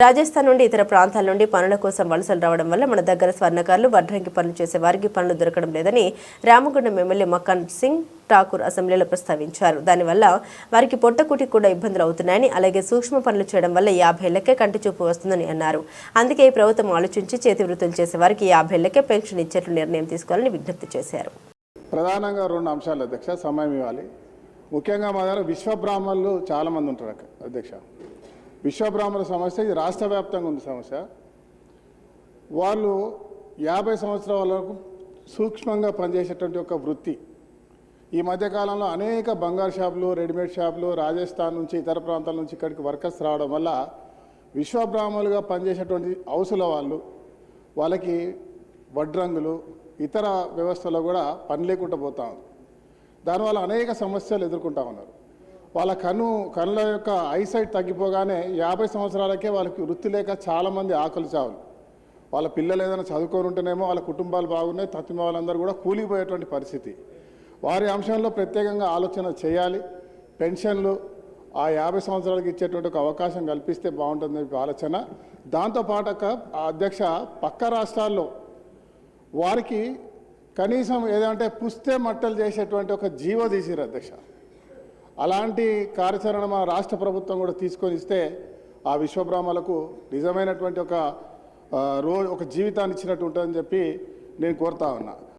రాజస్థాన్ నుండి ఇతర ప్రాంతాల నుండి పనుల కోసం వలసలు రావడం వల్ల మన దగ్గర స్వర్ణకారులు వడ్రంగి పనులు చేసే వారికి పనులు దొరకడం లేదని రామగుండం ఎమ్మెల్యే మకాన్ సింగ్ ఠాకూర్ అసెంబ్లీలో ప్రస్తావించారు. దానివల్ల వారికి పొట్టకుటి కూడా ఇబ్బందులు అవుతున్నాయని, అలాగే సూక్ష్మ పనులు చేయడం వల్ల 50 ఏళ్లకే కంటి చూపు వస్తుందని అన్నారు. అందుకే ఈ ప్రభుత్వం ఆలోచించి చేతి వృత్తులు చేసే వారికి 50 ఏళ్లకే పెన్షన్ ఇచ్చేట్లు నిర్ణయం తీసుకోవాలని విజ్ఞప్తి చేశారు. ప్రధానంగా 2 అంశాలు అధ్యక్ష, సమయం ఇవ్వాలి. ముఖ్యంగా మా దగ్గర విశ్వబ్రాహ్మణులు చాలామంది ఉంటారు అధ్యక్ష. విశ్వబ్రాహ్మణుల సమస్య ఇది రాష్ట్ర వ్యాప్తంగా ఉంది సమస్య. వాళ్ళు 50 సంవత్సరాల వరకు సూక్ష్మంగా పనిచేసేటువంటి ఒక వృత్తి. ఈ మధ్యకాలంలో అనేక బంగారు షాపులు, రెడీమేడ్ షాపులు రాజస్థాన్ నుంచి ఇతర ప్రాంతాల నుంచి ఇక్కడికి వర్కర్స్ రావడం వల్ల విశ్వబ్రాహ్మణులుగా పనిచేసేటువంటి హౌసుల వాళ్ళకి వడ్రంగులు ఇతర వ్యవస్థలో కూడా పని లేకుండా పోతా ఉంది. దానివల్ల అనేక సమస్యలు ఎదుర్కొంటా ఉన్నారు. వాళ్ళ కళ్ళ యొక్క ఐసైట్ తగ్గిపోగానే 50 సంవత్సరాలకే వాళ్ళకి వృత్తి లేక చాలామంది ఆకలి చావులు. వాళ్ళ పిల్లలు ఏదైనా చదువుకొని ఉంటేనేమో వాళ్ళ కుటుంబాలు బాగున్నాయి, తత్తిమ వాళ్ళందరూ కూడా కూలిపోయేటువంటి పరిస్థితి. వారి అంశంలో ప్రత్యేకంగా ఆలోచన చేయాలి. పెన్షన్లు ఆ 50 సంవత్సరాలకి ఇచ్చేటువంటి ఒక అవకాశం కల్పిస్తే బాగుంటుందని ఆలోచన. దాంతోపాటు అధ్యక్ష, పక్క రాష్ట్రాల్లో వారికి కనీసం ఏదంటే పుస్తే మట్టలు చేసేటువంటి ఒక జీవో తీసిరు అధ్యక్ష. అలాంటి కార్యాచరణ మన రాష్ట్ర ప్రభుత్వం కూడా తీసుకొని ఇస్తే ఆ విశ్వబ్రాహ్మణులకు నిజమైనటువంటి ఒక జీవితాన్ని ఇచ్చినట్టు ఉంటుందని చెప్పి నేను కోరుతా ఉన్నా.